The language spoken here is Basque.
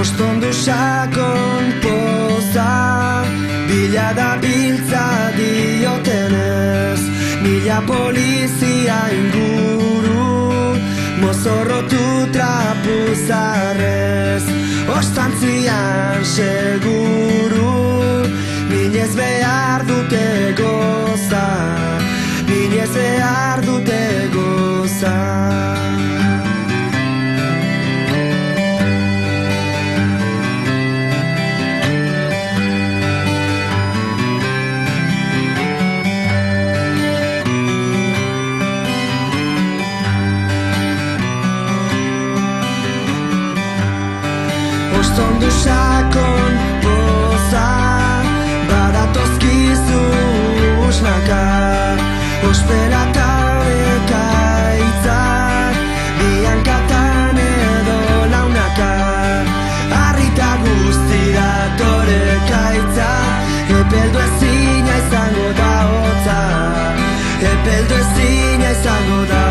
Ostondu sakon poza, bila da biltza diotenez, mila polizia inguru, mozorrotu trapuzarrez. Ostantzian seguru, minez behar dute goza, minez behar dute goza. Ostondu sakon poza, badatozkizu usnaka, ospelatan ekaitzak, biankatan edo launaka, harrita guztira torekaitza, epeldu ezina izango da hotza, epeldu ezina izango da